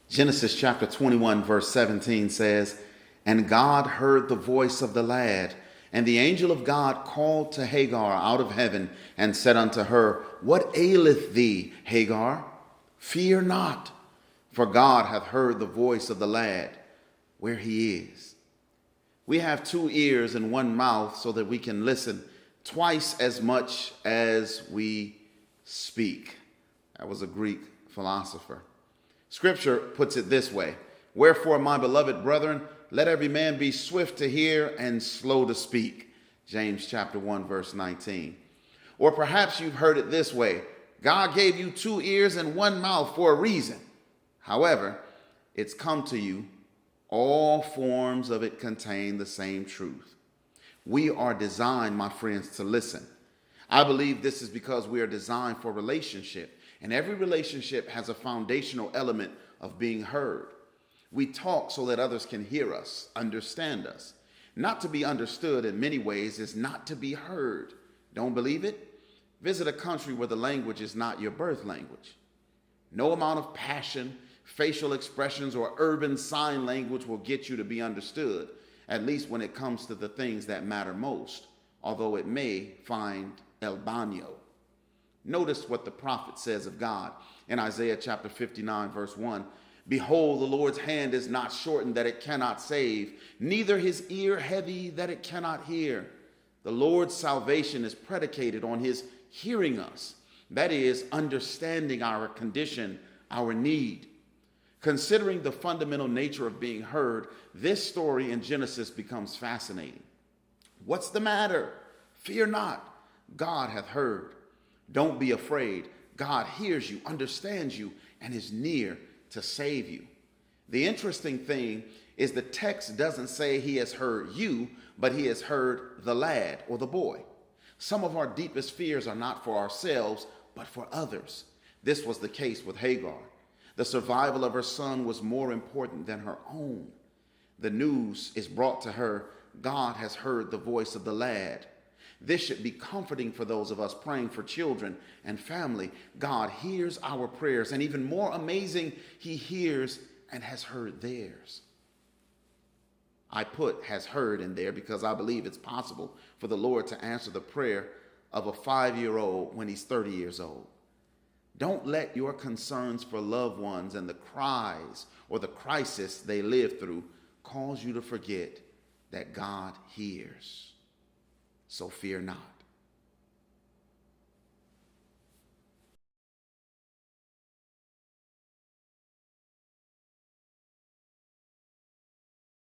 Genesis chapter 21 verse 17 says, "And God heard the voice of the lad, and the angel of God called to Hagar out of heaven and said unto her, What aileth thee, Hagar? Fear not, for God hath heard the voice of the lad where he is." We have 2 ears and 1 mouth so that we can listen twice as much as we speak. That was a Greek philosopher. Scripture puts it this way: "Wherefore, my beloved brethren, let every man be swift to hear and slow to speak." James chapter 1, verse 19. Or perhaps you've heard it this way: God gave you 2 ears and 1 mouth for a reason. However, it's come to you, all forms of it contain the same truth. We are designed, my friends, to listen. I believe this is because we are designed for relationship, and every relationship has a foundational element of being heard. We talk so that others can hear us, understand us. Not to be understood in many ways is not to be heard. Don't believe it? Visit a country where the language is not your birth language. No amount of passion, facial expressions, or urban sign language will get you to be understood, at least when it comes to the things that matter most, although it may find el baño. Notice what the prophet says of God in Isaiah chapter 59, verse 1. "Behold, the Lord's hand is not shortened that it cannot save, neither his ear heavy that it cannot hear." The Lord's salvation is predicated on his hearing us. That is, understanding our condition, our need. Considering the fundamental nature of being heard, this story in Genesis becomes fascinating. What's the matter? Fear not. God hath heard. Don't be afraid. God hears you, understands you, and is near to save you. The interesting thing is the text doesn't say he has heard you, but he has heard the lad or the boy. Some of our deepest fears are not for ourselves, but for others. This was the case with Hagar. The survival of her son was more important than her own. The news is brought to her: God has heard the voice of the lad. This should be comforting for those of us praying for children and family. God hears our prayers, and even more amazing, he hears and has heard theirs. I put "has heard" in there because I believe it's possible for the Lord to answer the prayer of a 5-year-old when he's 30 years old. Don't let your concerns for loved ones and the cries or the crisis they live through cause you to forget that God hears. So fear not.